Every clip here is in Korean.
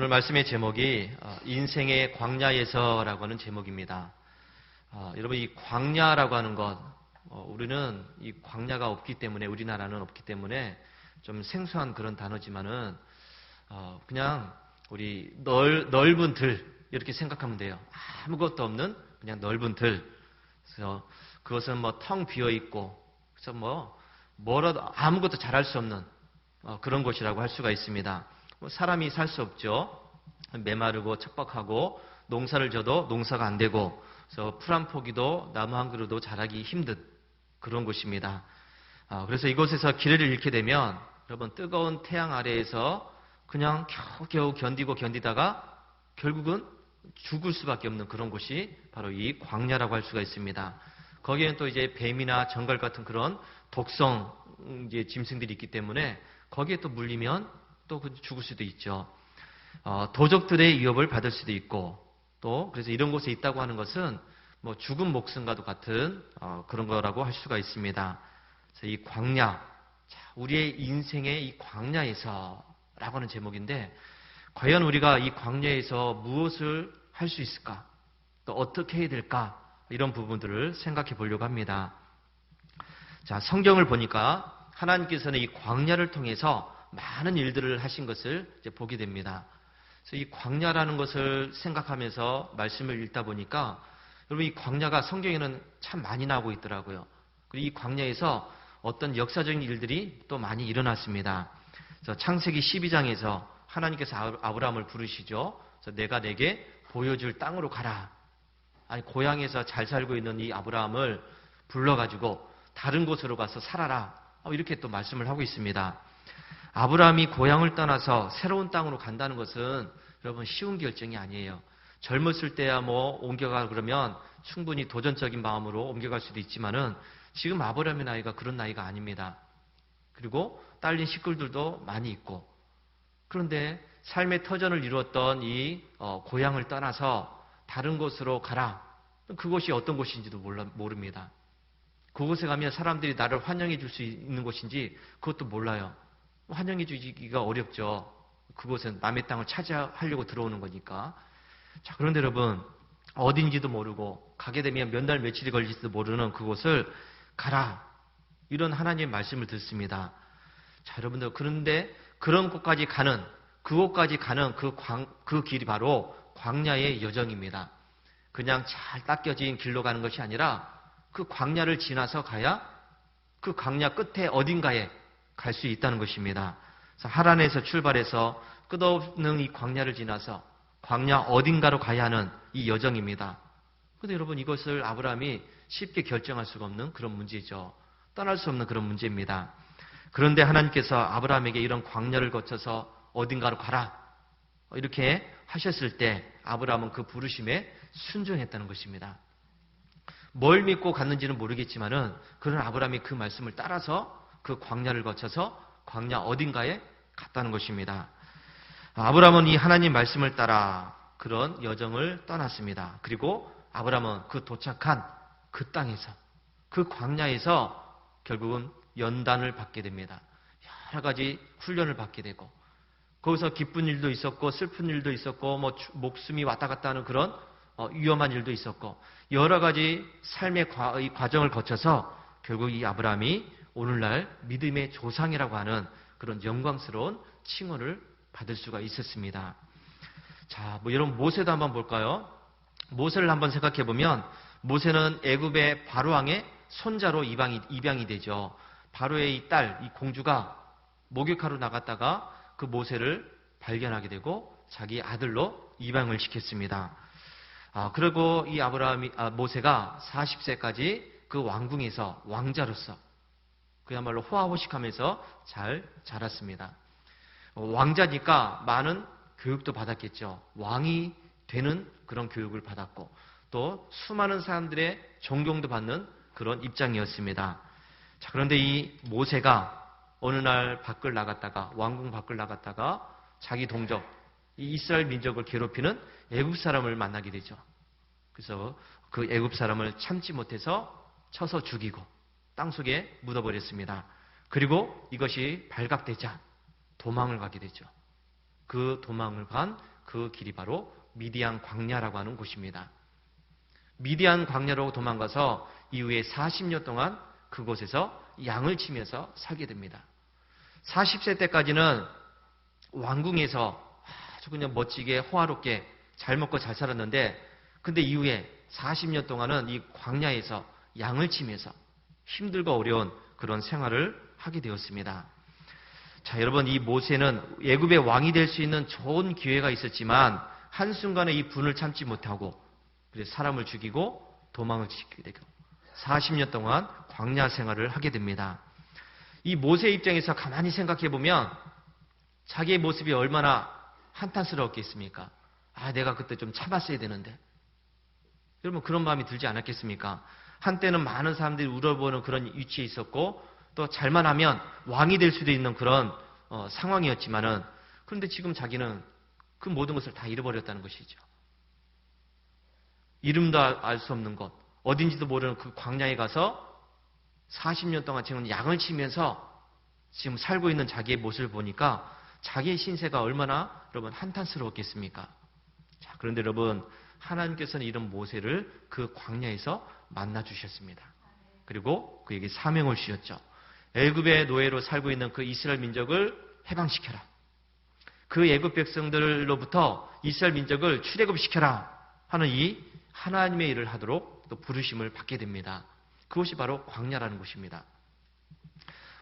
오늘 말씀의 제목이 인생의 광야에서라고 하는 제목입니다. 여러분, 이 광야라고 하는 것, 우리는 이 광야가 없기 때문에, 우리나라는 없기 때문에 좀 생소한 그런 단어지만은 그냥 우리 넓은 들 이렇게 생각하면 돼요. 아무것도 없는 그냥 넓은 들. 그래서 그것은 뭐 텅 비어 있고, 그래서 뭐라도 아무것도 잘할 수 없는 그런 곳이라고 할 수가 있습니다. 사람이 살 수 없죠. 메마르고 척박하고 농사를 져도 농사가 안 되고, 그래서 풀 한 포기도 나무 한 그루도 자라기 힘든 그런 곳입니다. 그래서 이곳에서 길을 잃게 되면 여러분, 뜨거운 태양 아래에서 그냥 겨우겨우 견디다가 결국은 죽을 수밖에 없는 그런 곳이 바로 이 광야라고 할 수가 있습니다. 거기에는 또 이제 뱀이나 정갈 같은 그런 독성 이제 짐승들이 있기 때문에 거기에 또 물리면 또 죽을 수도 있죠. 도적들의 위협을 받을 수도 있고, 또 그래서 이런 곳에 있다고 하는 것은 뭐 죽은 목숨과도 같은 그런 거라고 할 수가 있습니다. 그래서 이 광야, 우리의 인생의 이 광야에서라고 하는 제목인데, 과연 우리가 이 광야에서 무엇을 할 수 있을까? 또 어떻게 해야 될까? 이런 부분들을 생각해 보려고 합니다. 자, 성경을 보니까 하나님께서는 이 광야를 통해서 많은 일들을 하신 것을 이제 보게 됩니다. 그래서 이 광야라는 것을 생각하면서 말씀을 읽다 보니까 여러분, 이 광야가 성경에는 참 많이 나오고 있더라고요. 그리고 이 광야에서 어떤 역사적인 일들이 또 많이 일어났습니다. 그래서 창세기 12장에서 하나님께서 아브라함을 부르시죠. 그래서 내가 내게 보여줄 땅으로 가라. 아니, 고향에서 잘 살고 있는 이 아브라함을 불러가지고 다른 곳으로 가서 살아라. 이렇게 또 말씀을 하고 있습니다. 아브라함이 고향을 떠나서 새로운 땅으로 간다는 것은 여러분 쉬운 결정이 아니에요. 젊었을 때야 옮겨가 그러면 충분히 도전적인 마음으로 옮겨갈 수도 있지만은 지금 아브라함의 나이가 그런 나이가 아닙니다. 그리고 딸린 식구들도 많이 있고, 그런데 삶의 터전을 이루었던 이 고향을 떠나서 다른 곳으로 가라. 그곳이 어떤 곳인지도 모릅니다. 그곳에 가면 사람들이 나를 환영해 줄 수 있는 곳인지 그것도 몰라요. 환영해 주기가 어렵죠. 그곳은 남의 땅을 차지하려고 들어오는 거니까. 자, 그런데 여러분, 어딘지도 모르고 가게 되면 몇 날 며칠이 걸릴지도 모르는 그곳을 가라. 이런 하나님의 말씀을 듣습니다. 자, 여러분들, 그런데 그런 곳까지 가는, 그곳까지 가는 그 길이 바로 광야의 여정입니다. 그냥 잘 닦여진 길로 가는 것이 아니라 그 광야를 지나서 가야 그 광야 끝에 어딘가에 갈 수 있다는 것입니다. 그래서 하란에서 출발해서 끝없는 이 광야를 지나서 광야 어딘가로 가야 하는 이 여정입니다. 그런데 여러분, 이것을 아브라함이 쉽게 결정할 수가 없는 그런 문제죠. 떠날 수 없는 그런 문제입니다. 그런데 하나님께서 아브라함에게 이런 광야를 거쳐서 어딘가로 가라 이렇게 하셨을 때 아브라함은 그 부르심에 순종했다는 것입니다. 뭘 믿고 갔는지는 모르겠지만은 그런 아브라함이 그 말씀을 따라서 그 광야를 거쳐서 광야 어딘가에 갔다는 것입니다. 아브라함은 이 하나님 말씀을 따라 그런 여정을 떠났습니다. 그리고 아브라함은 그 도착한 그 땅에서, 그 광야에서 결국은 연단을 받게 됩니다. 여러 가지 훈련을 받게 되고, 거기서 기쁜 일도 있었고 슬픈 일도 있었고 목숨이 왔다 갔다 하는 그런 위험한 일도 있었고, 여러 가지 삶의 과정을 거쳐서 결국 이 아브라함이 오늘날 믿음의 조상이라고 하는 그런 영광스러운 칭호를 받을 수가 있었습니다. 자, 여러분, 모세도 한번 볼까요? 모세를 한번 생각해 보면 모세는 애굽의 바로왕의 손자로 입양이 되죠. 바로의 이 딸, 이 공주가 목욕하러 나갔다가 그 모세를 발견하게 되고 자기 아들로 입양을 시켰습니다. 그리고 이 모세가 40세까지 그 왕궁에서 왕자로서 그야말로 호화호식하면서 잘 자랐습니다. 왕자니까 많은 교육도 받았겠죠. 왕이 되는 그런 교육을 받았고, 또 수많은 사람들의 존경도 받는 그런 입장이었습니다. 자, 그런데 이 모세가 어느 날 왕궁 밖을 나갔다가 자기 동족, 이 이스라엘 민족을 괴롭히는 애굽 사람을 만나게 되죠. 그래서 그 애굽 사람을 참지 못해서 쳐서 죽이고 땅속에 묻어버렸습니다. 그리고 이것이 발각되자 도망을 가게 되죠. 그 도망을 간 그 길이 바로 미디안 광야라고 하는 곳입니다. 미디안 광야로 도망가서 이후에 40년 동안 그곳에서 양을 치면서 살게 됩니다. 40세 때까지는 왕궁에서 아주 그냥 멋지게 호화롭게 잘 먹고 잘 살았는데, 근데 이후에 40년 동안은 이 광야에서 양을 치면서 힘들고 어려운 그런 생활을 하게 되었습니다. 자, 여러분, 이 모세는 애굽의 왕이 될 수 있는 좋은 기회가 있었지만 한순간에 이 분을 참지 못하고 그래서 사람을 죽이고 도망을 치게 되고 40년 동안 광야 생활을 하게 됩니다. 이 모세 입장에서 가만히 생각해 보면 자기의 모습이 얼마나 한탄스러웠겠습니까? 아, 내가 그때 좀 참았어야 되는데. 여러분, 그런 마음이 들지 않았겠습니까? 한때는 많은 사람들이 울어보는 그런 위치에 있었고 또 잘만 하면 왕이 될 수도 있는 그런 상황이었지만은, 그런데 지금 자기는 그 모든 것을 다 잃어버렸다는 것이죠. 이름도 알 수 없는 곳, 어딘지도 모르는 그 광야에 가서 40년 동안 지금 양을 치면서 지금 살고 있는 자기의 모습을 보니까 자기의 신세가 얼마나 여러분 한탄스러웠겠습니까? 자, 그런데 여러분, 하나님께서는 이런 모세를 그 광야에서 만나 주셨습니다. 그리고 그에게 사명을 주셨죠. 애굽의 노예로 살고 있는 그 이스라엘 민족을 해방시켜라. 그 애굽 백성들로부터 이스라엘 민족을 출애굽시켜라 하는 이 하나님의 일을 하도록 또 부르심을 받게 됩니다. 그것이 바로 광야라는 곳입니다.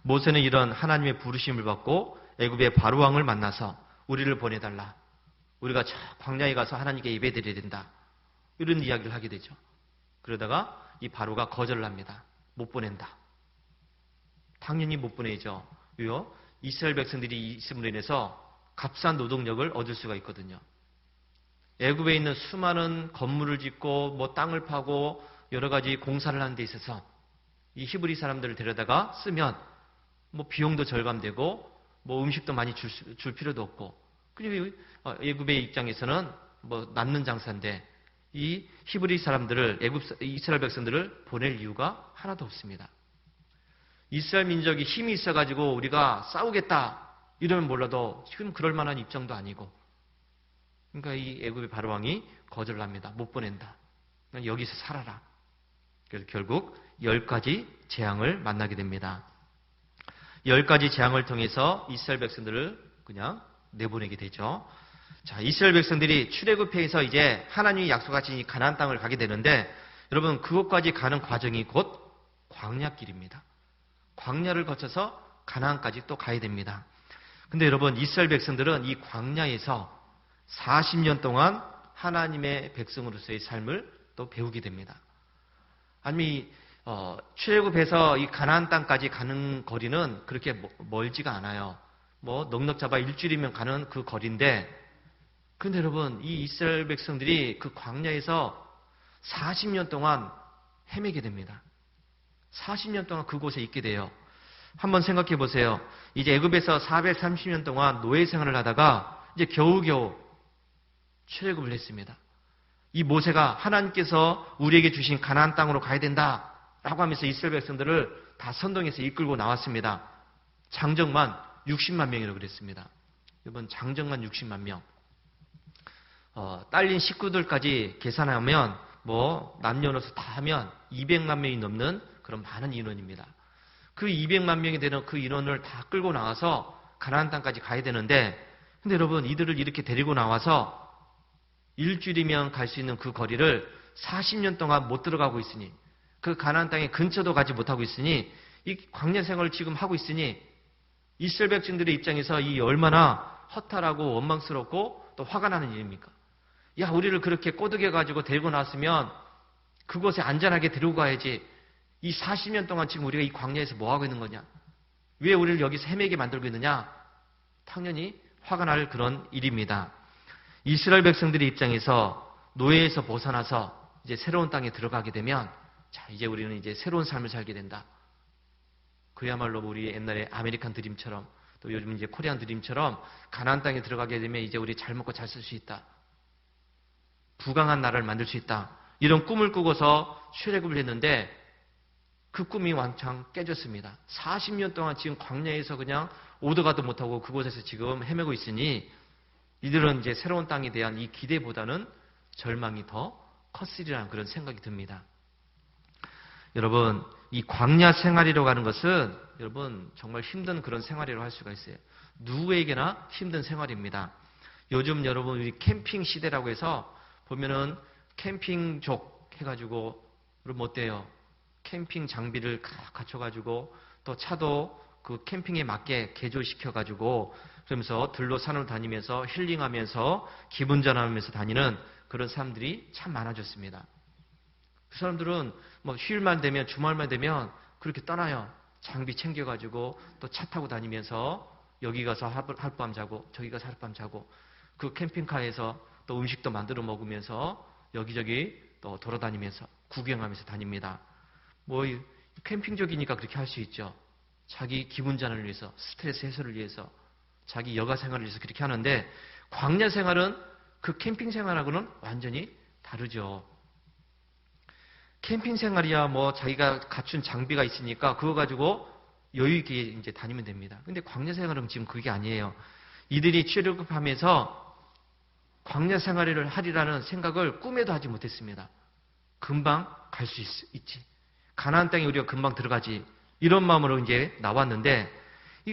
모세는 이런 하나님의 부르심을 받고 애굽의 바로왕을 만나서 우리를 보내달라. 우리가 저 광야에 가서 하나님께 예배드려야 된다. 이런 이야기를 하게 되죠. 그러다가 이 바로가 거절을 합니다. 못 보낸다. 당연히 못 보내죠. 왜요? 이스라엘 백성들이 있음으로 인해서 값싼 노동력을 얻을 수가 있거든요. 애굽에 있는 수많은 건물을 짓고 뭐 땅을 파고 여러 가지 공사를 하는 데 있어서 이 히브리 사람들을 데려다가 쓰면 뭐 비용도 절감되고 뭐 음식도 많이 줄 필요도 없고, 그리고 애굽의 입장에서는 뭐 남는 장사인데 이 히브리 사람들을 이스라엘 백성들을 보낼 이유가 하나도 없습니다. 이스라엘 민족이 힘이 있어가지고 우리가 싸우겠다 이러면 몰라도 지금 그럴 만한 입장도 아니고, 그러니까 이 애굽의 바로왕이 거절을 합니다. 못 보낸다. 그냥 여기서 살아라. 그래서 결국 10가지 재앙을 만나게 됩니다. 10가지 재앙을 통해서 이스라엘 백성들을 그냥 내보내게 되죠. 자, 이스라엘 백성들이 출애굽해서 이제 하나님이 약속하신 이 가나안 땅을 가게 되는데, 여러분, 그것까지 가는 과정이 곧 광야길입니다. 광야를 거쳐서 가나안까지 또 가야 됩니다. 근데 여러분, 이스라엘 백성들은 이 광야에서 40년 동안 하나님의 백성으로서의 삶을 또 배우게 됩니다. 아니, 출애굽해서 이 가나안 땅까지 가는 거리는 그렇게 멀지가 않아요. 뭐 넉넉 잡아 일주일이면 가는 그 거리인데, 그런데 여러분, 이 이스라엘 백성들이 그 광야에서 40년 동안 헤매게 됩니다. 40년 동안 그곳에 있게 돼요. 한번 생각해 보세요. 이제 애굽에서 430년 동안 노예 생활을 하다가 이제 겨우겨우 출애굽을 했습니다. 이 모세가 하나님께서 우리에게 주신 가나안 땅으로 가야 된다라고 하면서 이스라엘 백성들을 다 선동해서 이끌고 나왔습니다. 장정만 60만 명이라고 그랬습니다. 이번 장정만 60만 명. 딸린 식구들까지 계산하면 뭐 남녀노소 다 하면 200만 명이 넘는 그런 많은 인원입니다. 그 200만 명이 되는 그 인원을 다 끌고 나와서 가나안 땅까지 가야 되는데, 근데 여러분, 이들을 이렇게 데리고 나와서 일주일이면 갈 수 있는 그 거리를 40년 동안 못 들어가고 있으니, 그 가나안 땅의 근처도 가지 못하고 있으니, 이 광야 생활을 지금 하고 있으니 이스라엘 백성들의 입장에서 이 얼마나 허탈하고 원망스럽고 또 화가 나는 일입니까? 야, 우리를 그렇게 꼬드겨 가지고 데리고 나왔으면 그곳에 안전하게 데리고 가야지. 이 40년 동안 지금 우리가 이 광야에서 뭐 하고 있는 거냐? 왜 우리를 여기서 헤매게 만들고 있느냐? 당연히 화가 날 그런 일입니다. 이스라엘 백성들의 입장에서 노예에서 벗어나서 이제 새로운 땅에 들어가게 되면, 자, 이제 우리는 이제 새로운 삶을 살게 된다. 그야말로 우리 옛날에 아메리칸 드림처럼, 또 요즘 이제 코리안 드림처럼 가나안 땅에 들어가게 되면 이제 우리 잘 먹고 잘 쓸 수 있다. 부강한 나라를 만들 수 있다. 이런 꿈을 꾸고서 출애굽을 했는데 그 꿈이 왕창 깨졌습니다. 40년 동안 지금 광야에서 그냥 오도 가도 못하고 그곳에서 지금 헤매고 있으니 이들은 이제 새로운 땅에 대한 이 기대보다는 절망이 더 컸으리라는 그런 생각이 듭니다. 여러분, 이 광야 생활이라고 하는 것은 여러분 정말 힘든 그런 생활이라고 할 수가 있어요. 누구에게나 힘든 생활입니다. 요즘 여러분 우리 캠핑 시대라고 해서 보면은 캠핑족 해가지고 여러분 어때요? 캠핑 장비를 갖춰가지고 또 차도 그 캠핑에 맞게 개조시켜가지고 그러면서 들로 산을 다니면서 힐링하면서 기분 전환하면서 다니는 그런 사람들이 참 많아졌습니다. 그 사람들은 뭐 휴일만 되면 주말만 되면 그렇게 떠나요. 장비 챙겨가지고 또 차 타고 다니면서 여기 가서 하룻밤 자고 저기 가서 하룻밤 자고 그 캠핑카에서 또 음식도 만들어 먹으면서 여기저기 또 돌아다니면서 구경하면서 다닙니다. 뭐 캠핑족이니까 그렇게 할 수 있죠. 자기 기분 전환을 위해서, 스트레스 해소를 위해서, 자기 여가 생활을 위해서 그렇게 하는데 광야 생활은 그 캠핑 생활하고는 완전히 다르죠. 캠핑 생활이야 뭐 자기가 갖춘 장비가 있으니까 그거 가지고 여유 있게 이제 다니면 됩니다. 근데 광야 생활은 지금 그게 아니에요. 이들이 출애굽하면서 광야 생활을 하리라는 생각을 꿈에도 하지 못했습니다. 금방 갈 수 있지. 가나안 땅에 우리가 금방 들어가지. 이런 마음으로 이제 나왔는데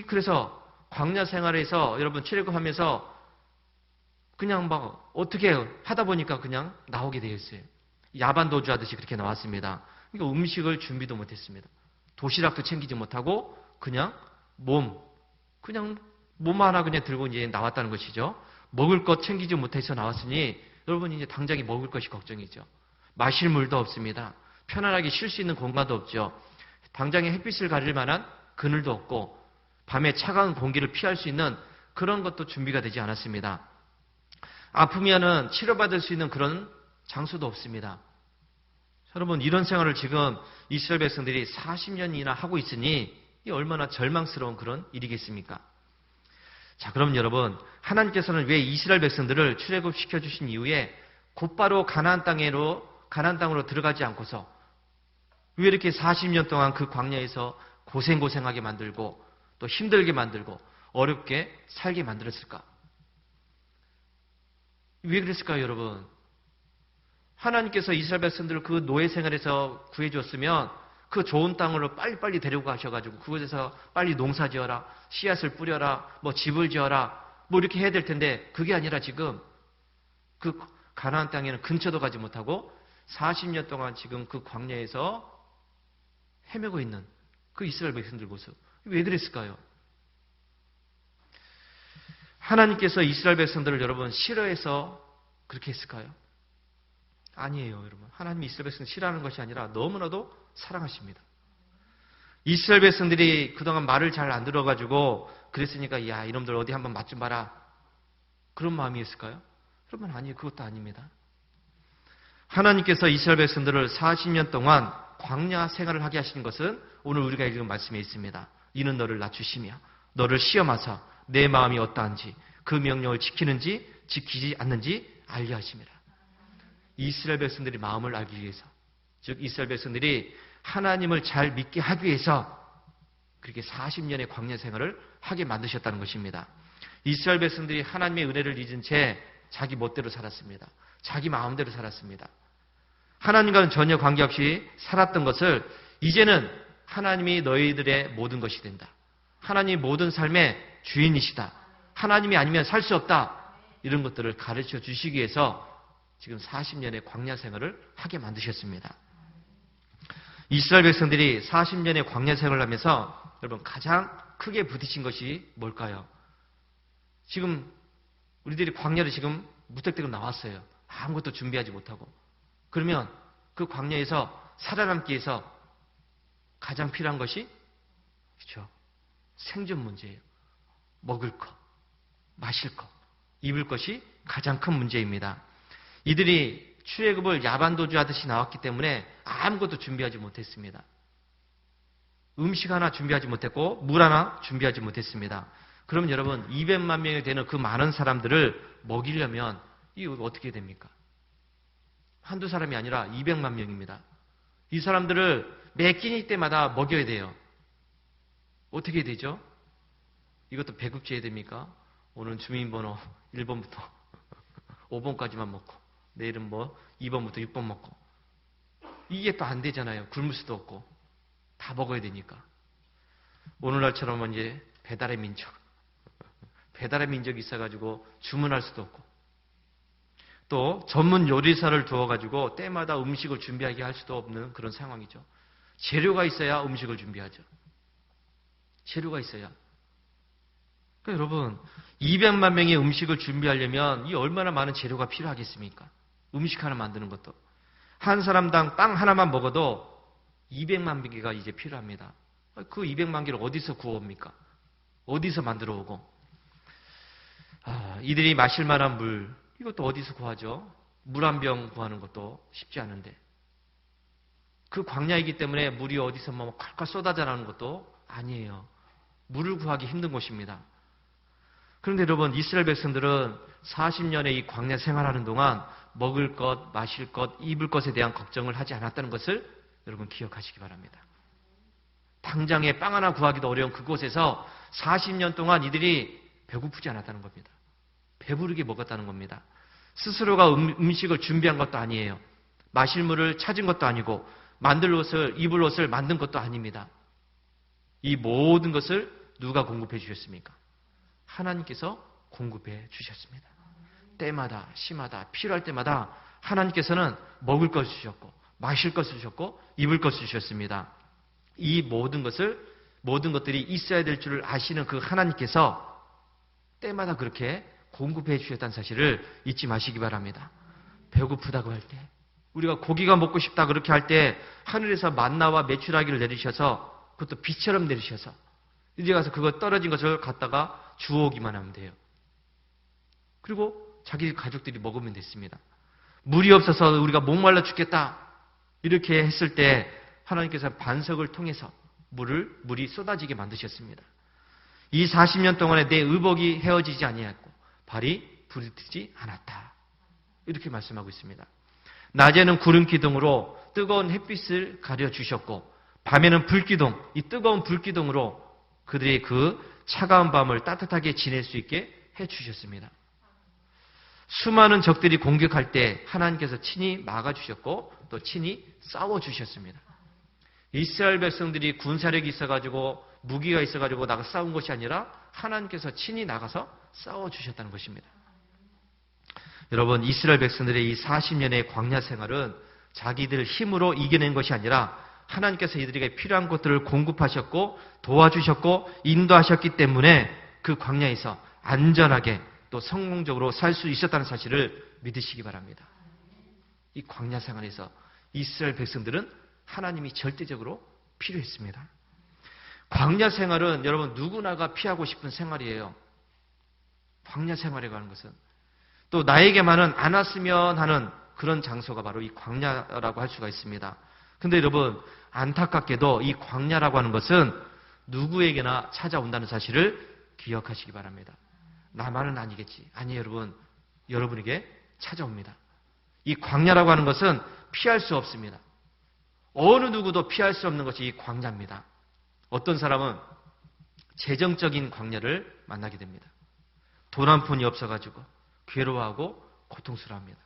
그래서 광야 생활에서 여러분 출애굽하면서 그냥 막 어떻게 하다 보니까 그냥 나오게 되어 있어요. 야반 도주하듯이 그렇게 나왔습니다. 그러니까 음식을 준비도 못했습니다. 도시락도 챙기지 못하고 그냥 몸 하나 그냥 들고 이제 나왔다는 것이죠. 먹을 것 챙기지 못해서 나왔으니 여러분 이제 당장에 먹을 것이 걱정이죠. 마실 물도 없습니다. 편안하게 쉴 수 있는 공간도 없죠. 당장에 햇빛을 가릴 만한 그늘도 없고 밤에 차가운 공기를 피할 수 있는 그런 것도 준비가 되지 않았습니다. 아프면은 치료받을 수 있는 그런 장소도 없습니다. 여러분 이런 생활을 지금 이스라엘 백성들이 40년이나 하고 있으니 이 얼마나 절망스러운 그런 일이겠습니까? 자, 그럼 여러분 하나님께서는 왜 이스라엘 백성들을 출애굽시켜 주신 이후에 곧바로 가나안 땅으로 들어가지 않고서 왜 이렇게 40년 동안 그 광야에서 고생하게 만들고 또 힘들게 만들고 어렵게 살게 만들었을까? 왜 그랬을까요, 여러분? 하나님께서 이스라엘 백성들을 그 노예 생활에서 구해줬으면 그 좋은 땅으로 빨리빨리 데리고 가셔가지고 그곳에서 빨리 농사 지어라, 씨앗을 뿌려라, 뭐 집을 지어라, 뭐 이렇게 해야 될 텐데 그게 아니라 지금 그 가나안 땅에는 근처도 가지 못하고 40년 동안 지금 그 광야에서 헤매고 있는 그 이스라엘 백성들 모습. 왜 그랬을까요? 하나님께서 이스라엘 백성들을 여러분 싫어해서 그렇게 했을까요? 아니에요, 여러분. 하나님이 이스라엘 백성을 싫어하는 것이 아니라 너무나도 사랑하십니다. 이스라엘 백성들이 그동안 말을 잘 안 들어가지고 그랬으니까 야 이놈들 어디 한번 맛 좀 봐라. 그런 마음이었을까요? 여러분 아니에요. 그것도 아닙니다. 하나님께서 이스라엘 백성들을 40년 동안 광야 생활을 하게 하신 것은 오늘 우리가 읽은 말씀에 있습니다. 이는 너를 낮추시며 너를 시험하사 내 마음이 어떠한지 그 명령을 지키는지 지키지 않는지 알게 하심이라. 이스라엘 백성들이 마음을 알기 위해서, 즉 이스라엘 백성들이 하나님을 잘 믿게 하기 위해서 그렇게 40년의 광야 생활을 하게 만드셨다는 것입니다. 이스라엘 백성들이 하나님의 은혜를 잊은 채 자기 멋대로 살았습니다. 자기 마음대로 살았습니다. 하나님과는 전혀 관계없이 살았던 것을 이제는 하나님이 너희들의 모든 것이 된다. 하나님이 모든 삶의 주인이시다. 하나님이 아니면 살 수 없다. 이런 것들을 가르쳐 주시기 위해서 지금 40년의 광야 생활을 하게 만드셨습니다. 이스라엘 백성들이 40년의 광야 생활을 하면서 여러분 가장 크게 부딪힌 것이 뭘까요? 지금 우리들이 광야를 지금 무턱대고 나왔어요. 아무것도 준비하지 못하고. 그러면 그 광야에서 살아남기 위해서 가장 필요한 것이 그렇죠. 생존 문제예요. 먹을 것, 마실 것, 입을 것이 가장 큰 문제입니다. 이들이 출애굽을 야반도주하듯이 나왔기 때문에 아무것도 준비하지 못했습니다. 음식 하나 준비하지 못했고 물 하나 준비하지 못했습니다. 그러면 여러분 200만 명이 되는 그 많은 사람들을 먹이려면 이거 어떻게 됩니까? 한두 사람이 아니라 200만 명입니다. 이 사람들을 매 끼니 때마다 먹여야 돼요. 어떻게 되죠? 이것도 배급제해야 됩니까? 오늘 주민번호 1번부터 5번까지만 먹고 내일은 뭐 2번부터 6번 먹고 이게 또 안 되잖아요. 굶을 수도 없고 다 먹어야 되니까. 오늘날처럼 이제 배달의 민족이 있어가지고 주문할 수도 없고 또 전문 요리사를 두어가지고 때마다 음식을 준비하게 할 수도 없는 그런 상황이죠. 재료가 있어야 음식을 준비하죠. 재료가 있어야. 그러니까 여러분 200만 명의 음식을 준비하려면 이 얼마나 많은 재료가 필요하겠습니까? 음식 하나 만드는 것도. 한 사람당 빵 하나만 먹어도 200만 개가 이제 필요합니다. 그 200만 개를 어디서 구워옵니까? 어디서 만들어 오고? 이들이 마실 만한 물, 이것도 어디서 구하죠? 물 한 병 구하는 것도 쉽지 않은데. 그 광야이기 때문에 물이 어디서 뭐 콸콸 쏟아져 나오는 것도 아니에요. 물을 구하기 힘든 곳입니다. 그런데 여러분, 이스라엘 백성들은 40년의 이 광야 생활하는 동안 먹을 것, 마실 것, 입을 것에 대한 걱정을 하지 않았다는 것을 여러분 기억하시기 바랍니다. 당장에 빵 하나 구하기도 어려운 그곳에서 40년 동안 이들이 배고프지 않았다는 겁니다. 배부르게 먹었다는 겁니다. 스스로가 음식을 준비한 것도 아니에요. 마실 물을 찾은 것도 아니고 만들 옷을, 입을 옷을 만든 것도 아닙니다. 이 모든 것을 누가 공급해 주셨습니까? 하나님께서 공급해 주셨습니다. 때마다, 시마다, 필요할 때마다 하나님께서는 먹을 것을 주셨고 마실 것을 주셨고 입을 것을 주셨습니다. 이 모든 것들이 있어야 될 줄을 아시는 그 하나님께서 때마다 그렇게 공급해 주셨다는 사실을 잊지 마시기 바랍니다. 배고프다고 할 때, 우리가 고기가 먹고 싶다 그렇게 할 때 하늘에서 만나와 메추라기를 내리셔서 그것도 비처럼 내리셔서 이제 가서 그거 떨어진 것을 갖다가 주워오기만 하면 돼요. 그리고 자기 가족들이 먹으면 됐습니다. 물이 없어서 우리가 목말라 죽겠다 이렇게 했을 때 하나님께서 반석을 통해서 물이 쏟아지게 만드셨습니다. 이 40년 동안에 내 의복이 헤어지지 아니했고 발이 부르트지 않았다. 이렇게 말씀하고 있습니다. 낮에는 구름 기둥으로 뜨거운 햇빛을 가려주셨고 밤에는 불기둥, 이 뜨거운 불기둥으로 그들의 그 차가운 밤을 따뜻하게 지낼 수 있게 해주셨습니다. 수많은 적들이 공격할 때 하나님께서 친히 막아주셨고 또 친히 싸워주셨습니다. 이스라엘 백성들이 군사력이 있어가지고 무기가 있어가지고 나가 싸운 것이 아니라 하나님께서 친히 나가서 싸워주셨다는 것입니다. 여러분, 이스라엘 백성들의 이 40년의 광야 생활은 자기들 힘으로 이겨낸 것이 아니라 하나님께서 이들에게 필요한 것들을 공급하셨고 도와주셨고 인도하셨기 때문에 그 광야에서 안전하게 또 성공적으로 살 수 있었다는 사실을 믿으시기 바랍니다. 이 광야 생활에서 이스라엘 백성들은 하나님이 절대적으로 필요했습니다. 광야 생활은 여러분 누구나가 피하고 싶은 생활이에요. 광야 생활에 가는 것은 또 나에게만은 안 왔으면 하는 그런 장소가 바로 이 광야라고 할 수가 있습니다. 근데 여러분 안타깝게도 이 광야라고 하는 것은 누구에게나 찾아온다는 사실을 기억하시기 바랍니다. 나만은 아니겠지. 아니에요, 여러분. 여러분에게 찾아옵니다. 이 광야라고 하는 것은 피할 수 없습니다. 어느 누구도 피할 수 없는 것이 이 광야입니다. 어떤 사람은 재정적인 광야를 만나게 됩니다. 돈 한 푼이 없어가지고 괴로워하고 고통스러워합니다.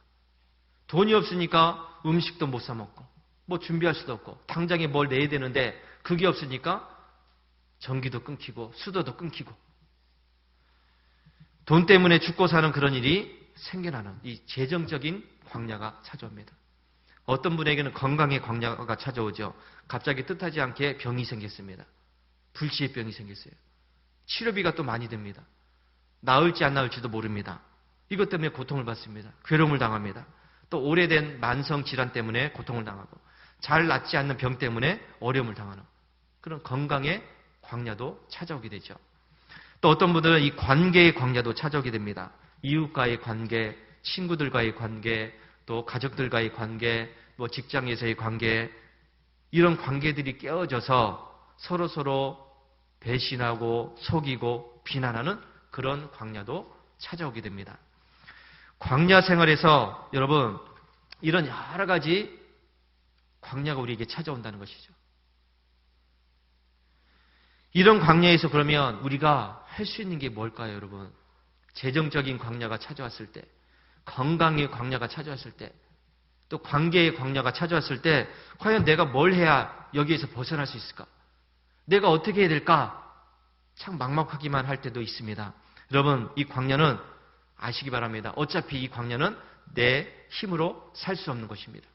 돈이 없으니까 음식도 못 사 먹고 뭐 준비할 수도 없고 당장에 뭘 내야 되는데 그게 없으니까 전기도 끊기고 수도도 끊기고 돈 때문에 죽고 사는 그런 일이 생겨나는 이 재정적인 광야가 찾아옵니다. 어떤 분에게는 건강의 광야가 찾아오죠. 갑자기 뜻하지 않게 병이 생겼습니다. 불치의 병이 생겼어요. 치료비가 또 많이 듭니다. 나을지 안 나을지도 모릅니다. 이것 때문에 고통을 받습니다. 괴로움을 당합니다. 또 오래된 만성 질환 때문에 고통을 당하고 잘 낫지 않는 병 때문에 어려움을 당하는 그런 건강의 광야도 찾아오게 되죠. 또 어떤 분들은 이 관계의 광야도 찾아오게 됩니다. 이웃과의 관계, 친구들과의 관계, 또 가족들과의 관계, 뭐 직장에서의 관계, 이런 관계들이 깨어져서 서로 배신하고 속이고 비난하는 그런 광야도 찾아오게 됩니다. 광야 생활에서 여러분 이런 여러 가지 광야가 우리에게 찾아온다는 것이죠. 이런 광야에서 그러면 우리가 할 수 있는 게 뭘까요, 여러분? 재정적인 광야가 찾아왔을 때, 건강의 광야가 찾아왔을 때, 또 관계의 광야가 찾아왔을 때 과연 내가 뭘 해야 여기에서 벗어날 수 있을까? 내가 어떻게 해야 될까? 참 막막하기만 할 때도 있습니다. 여러분, 이 광야는 아시기 바랍니다. 어차피 이 광야는 내 힘으로 살 수 없는 것입니다.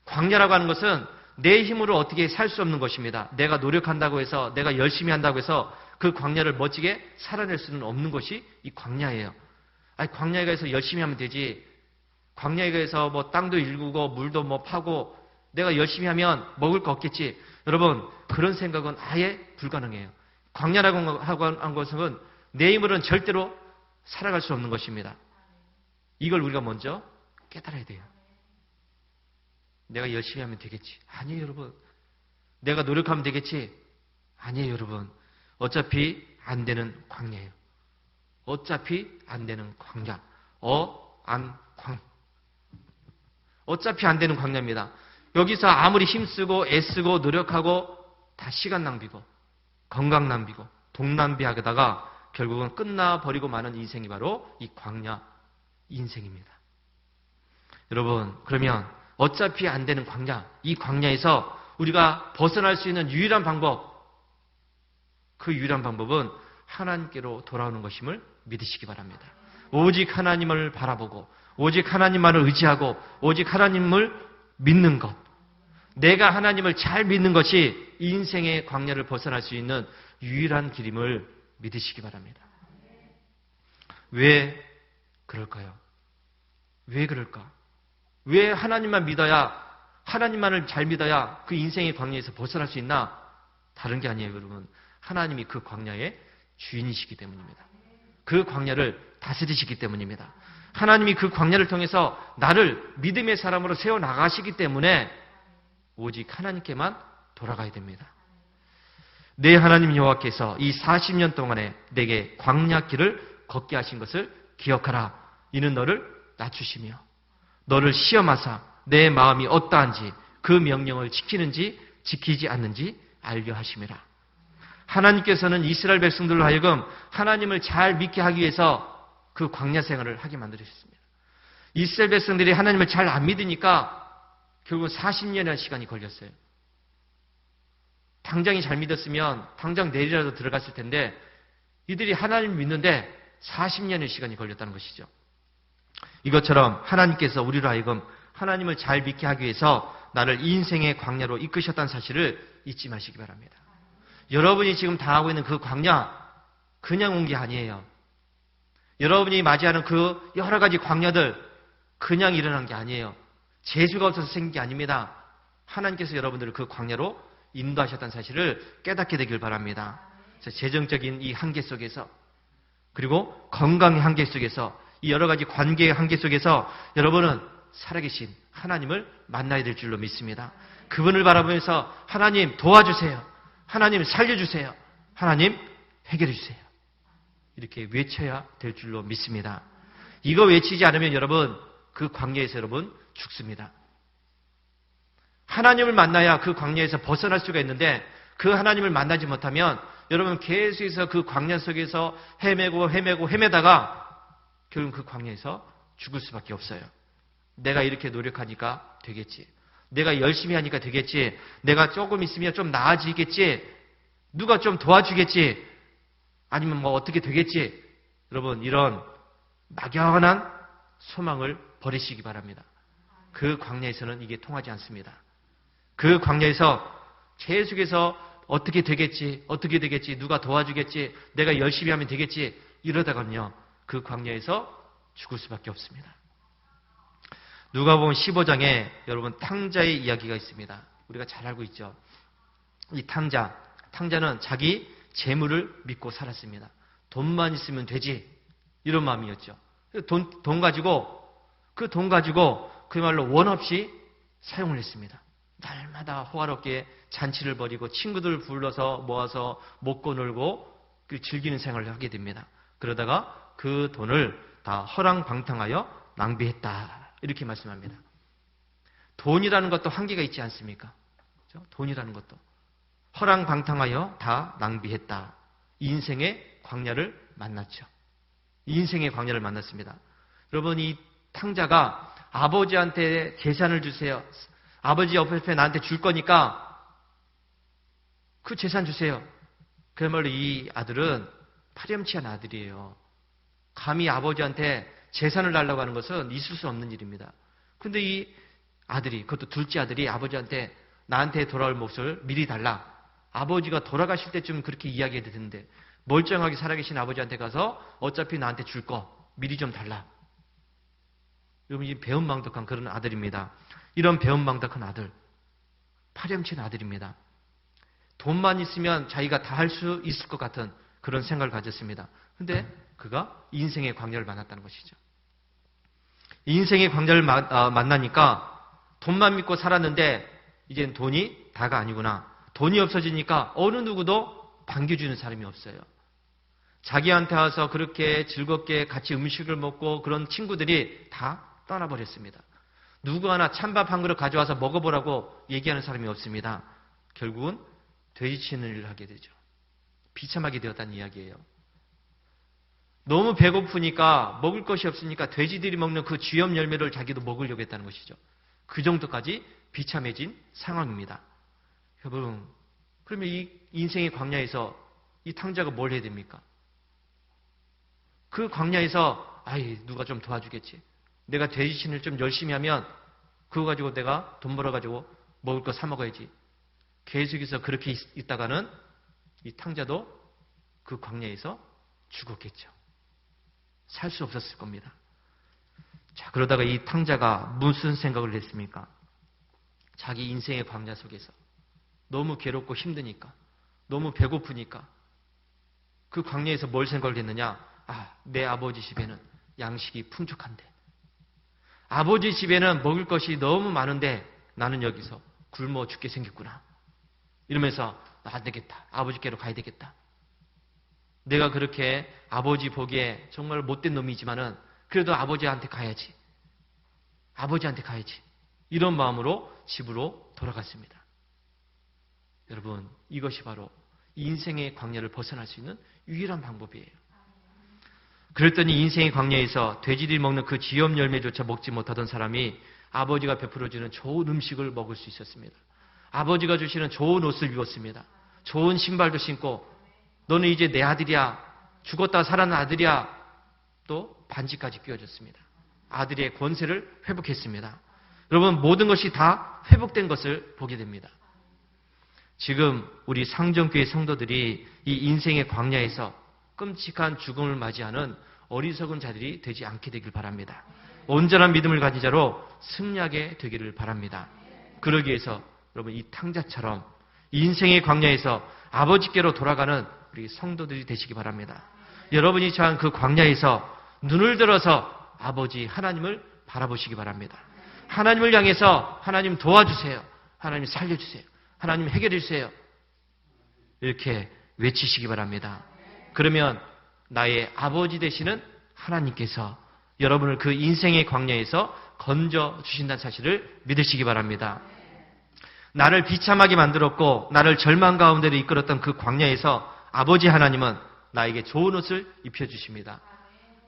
광야라고 하는 것은 내 힘으로 어떻게 살 수 없는 것입니다. 내가 노력한다고 해서, 내가 열심히 한다고 해서 그 광야를 멋지게 살아낼 수는 없는 것이 이 광야예요. 아니, 광야에 가서 열심히 하면 되지. 광야에 가서 뭐 땅도 일구고 물도 뭐 파고 내가 열심히 하면 먹을 거 없겠지. 여러분, 그런 생각은 아예 불가능해요. 광야라고 한 것은 내 힘으로는 절대로 살아갈 수 없는 것입니다. 이걸 우리가 먼저 깨달아야 돼요. 내가 열심히 하면 되겠지. 아니에요, 여러분. 내가 노력하면 되겠지. 아니에요, 여러분. 어차피 안 되는 광야예요. 어차피 안 되는 광야. 어차피 안 되는 광야입니다. 여기서 아무리 힘쓰고 애쓰고 노력하고 다 시간 낭비고 건강 낭비고 돈 낭비하다가 결국은 끝나버리고 마는 인생이 바로 이 광야 인생입니다. 여러분, 그러면 어차피 안 되는 광야, 이 광야에서 우리가 벗어날 수 있는 유일한 방법, 그 유일한 방법은 하나님께로 돌아오는 것임을 믿으시기 바랍니다. 오직 하나님을 바라보고 오직 하나님만을 의지하고 오직 하나님을 믿는 것, 내가 하나님을 잘 믿는 것이 인생의 광야를 벗어날 수 있는 유일한 길임을 믿으시기 바랍니다. 왜 그럴까요? 왜 그럴까? 왜 하나님만 믿어야, 하나님만을 잘 믿어야 그 인생의 광야에서 벗어날 수 있나? 다른 게 아니에요, 여러분. 하나님이 그 광야의 주인이시기 때문입니다. 그 광야를 다스리시기 때문입니다. 하나님이 그 광야를 통해서 나를 믿음의 사람으로 세워나가시기 때문에 오직 하나님께만 돌아가야 됩니다. 내 하나님 여호와께서 이 40년 동안에 내게 광야길을 걷게 하신 것을 기억하라. 이는 너를 낮추시며 너를 시험하사 내 마음이 어떠한지 그 명령을 지키는지 지키지 않는지 알려 하심이라. 하나님께서는 이스라엘 백성들로 하여금 하나님을 잘 믿게 하기 위해서 그 광야 생활을 하게 만들으셨습니다. 이스라엘 백성들이 하나님을 잘 안 믿으니까 결국 40년의 시간이 걸렸어요. 당장이 잘 믿었으면 당장 내일이라도 들어갔을 텐데 이들이 하나님을 믿는데 40년의 시간이 걸렸다는 것이죠. 이것처럼 하나님께서 우리로 하여금 하나님을 잘 믿게 하기 위해서 나를 인생의 광야로 이끄셨다는 사실을 잊지 마시기 바랍니다. 여러분이 지금 당하고 있는 그 광야 그냥 온 게 아니에요. 여러분이 맞이하는 그 여러 가지 광야들 그냥 일어난 게 아니에요. 재주가 없어서 생긴 게 아닙니다. 하나님께서 여러분들을 그 광야로 인도하셨다는 사실을 깨닫게 되길 바랍니다. 재정적인 이 한계 속에서 그리고 건강의 한계 속에서 이 여러 가지 관계의 한계 속에서 여러분은 살아계신 하나님을 만나야 될 줄로 믿습니다. 그분을 바라보면서 하나님 도와주세요. 하나님 살려주세요. 하나님 해결해 주세요. 이렇게 외쳐야 될 줄로 믿습니다. 이거 외치지 않으면 여러분 그 광야에서 여러분 죽습니다. 하나님을 만나야 그 광야에서 벗어날 수가 있는데 그 하나님을 만나지 못하면 여러분 계속해서 그 광야 속에서 헤매다가 결국 그 광야에서 죽을 수밖에 없어요. 내가 이렇게 노력하니까 되겠지. 내가 열심히 하니까 되겠지. 내가 조금 있으면 좀 나아지겠지. 누가 좀 도와주겠지. 아니면 뭐 어떻게 되겠지. 여러분 이런 막연한 소망을 버리시기 바랍니다. 그 광야에서는 이게 통하지 않습니다. 그 광야에서 계속해서 어떻게 되겠지, 누가 도와주겠지, 내가 열심히 하면 되겠지 이러다가는요 그 광야에서 죽을 수밖에 없습니다. 누가복음 15장에 여러분 탕자의 이야기가 있습니다. 우리가 잘 알고 있죠. 이 탕자는 자기 재물을 믿고 살았습니다. 돈만 있으면 되지 이런 마음이었죠. 돈 가지고 그야말로 원 없이 사용을 했습니다. 날마다 호화롭게 잔치를 벌이고 친구들 불러서 모아서 먹고 놀고 즐기는 생활을 하게 됩니다. 그러다가 그 돈을 다 허랑방탕하여 낭비했다. 이렇게 말씀합니다. 돈이라는 것도 한계가 있지 않습니까? 그렇죠? 돈이라는 것도. 허랑방탕하여 다 낭비했다. 인생의 광야를 만났죠. 인생의 광야를 만났습니다. 여러분, 이 탕자가 아버지한테 재산을 주세요. 아버지 옆에 나한테 줄 거니까 그 재산 주세요. 그야말로 이 아들은 파렴치한 아들이에요. 감히 아버지한테 재산을 달라고 하는 것은 있을 수 없는 일입니다. 근데 이 아들이, 그것도 둘째 아들이 아버지한테 나한테 돌아올 몫을 미리 달라. 아버지가 돌아가실 때쯤 그렇게 이야기해도 되는데 멀쩡하게 살아계신 아버지한테 가서 어차피 나한테 줄 거 미리 좀 달라. 여러분, 이 배은망덕한 그런 아들입니다. 이런 배은망덕한 아들, 파렴치한 아들입니다. 돈만 있으면 자기가 다 할 수 있을 것 같은 그런 생각을 가졌습니다. 근데 그가 인생의 광야를 만났다는 것이죠. 인생의 광야를 만나니까 돈만 믿고 살았는데 이젠 돈이 다가 아니구나. 돈이 없어지니까 어느 누구도 반겨주는 사람이 없어요. 자기한테 와서 그렇게 즐겁게 같이 음식을 먹고 그런 친구들이 다 떠나버렸습니다. 누구 하나 찬밥 한 그릇 가져와서 먹어보라고 얘기하는 사람이 없습니다. 결국은 돼지치는 일을 하게 되죠. 비참하게 되었다는 이야기예요. 너무 배고프니까 먹을 것이 없으니까 돼지들이 먹는 그 쥐염 열매를 자기도 먹으려고 했다는 것이죠. 그 정도까지 비참해진 상황입니다. 여러분, 그러면 이 인생의 광야에서 이 탕자가 뭘 해야 됩니까? 그 광야에서 누가 좀 도와주겠지. 내가 돼지신을 좀 열심히 하면 그거 가지고 내가 돈 벌어가지고 먹을 거 사 먹어야지. 계속해서 그렇게 있다가는 이 탕자도 그 광야에서 죽었겠죠. 살 수 없었을 겁니다. 자, 그러다가 이 탕자가 무슨 생각을 했습니까? 자기 인생의 광야 속에서 너무 괴롭고 힘드니까, 너무 배고프니까 그 광야에서 뭘 생각을 했느냐? 내 아버지 집에는 양식이 풍족한데, 아버지 집에는 먹을 것이 너무 많은데 나는 여기서 굶어 죽게 생겼구나. 이러면서 안 되겠다. 아버지께로 가야 되겠다. 내가 그렇게 아버지 보기에 정말 못된 놈이지만은 그래도 아버지한테 가야지. 아버지한테 가야지. 이런 마음으로 집으로 돌아갔습니다. 여러분, 이것이 바로 인생의 광야를 벗어날 수 있는 유일한 방법이에요. 그랬더니 인생의 광야에서 돼지들이 먹는 그 쥐염 열매조차 먹지 못하던 사람이 아버지가 베풀어주는 좋은 음식을 먹을 수 있었습니다. 아버지가 주시는 좋은 옷을 입었습니다. 좋은 신발도 신고, 너는 이제 내 아들이야. 죽었다 살아난 아들이야. 또 반지까지 끼워줬습니다. 아들의 권세를 회복했습니다. 여러분, 모든 것이 다 회복된 것을 보게 됩니다. 지금 우리 상정교회 성도들이 이 인생의 광야에서 끔찍한 죽음을 맞이하는 어리석은 자들이 되지 않게 되길 바랍니다. 온전한 믿음을 가진 자로 승리하게 되기를 바랍니다. 그러기 위해서 여러분, 이 탕자처럼 인생의 광야에서 아버지께로 돌아가는 우리 성도들이 되시기 바랍니다. 여러분이 처한 그 광야에서 눈을 들어서 아버지 하나님을 바라보시기 바랍니다. 하나님을 향해서 하나님 도와주세요. 하나님 살려주세요. 하나님 해결해 주세요. 이렇게 외치시기 바랍니다. 그러면 나의 아버지 되시는 하나님께서 여러분을 그 인생의 광야에서 건져 주신다는 사실을 믿으시기 바랍니다. 나를 비참하게 만들었고 나를 절망 가운데로 이끌었던 그 광야에서 아버지 하나님은 나에게 좋은 옷을 입혀주십니다.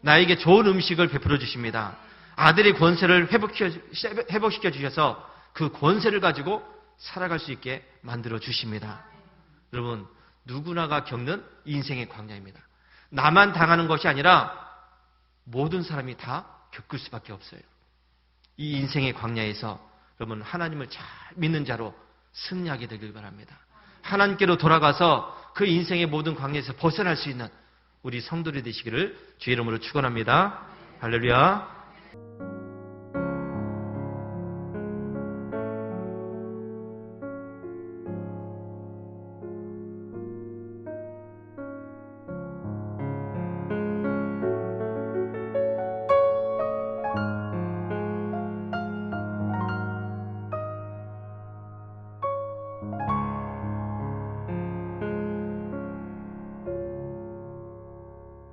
나에게 좋은 음식을 베풀어 주십니다. 아들의 권세를 회복시켜 주셔서 그 권세를 가지고 살아갈 수 있게 만들어 주십니다. 여러분, 누구나가 겪는 인생의 광야입니다. 나만 당하는 것이 아니라 모든 사람이 다 겪을 수밖에 없어요. 이 인생의 광야에서 여러분, 하나님을 잘 믿는 자로 승리하게 되길 바랍니다. 하나님께로 돌아가서 그 인생의 모든 광야에서 벗어날 수 있는 우리 성도들이 되시기를 주의 이름으로 축원합니다. 할렐루야.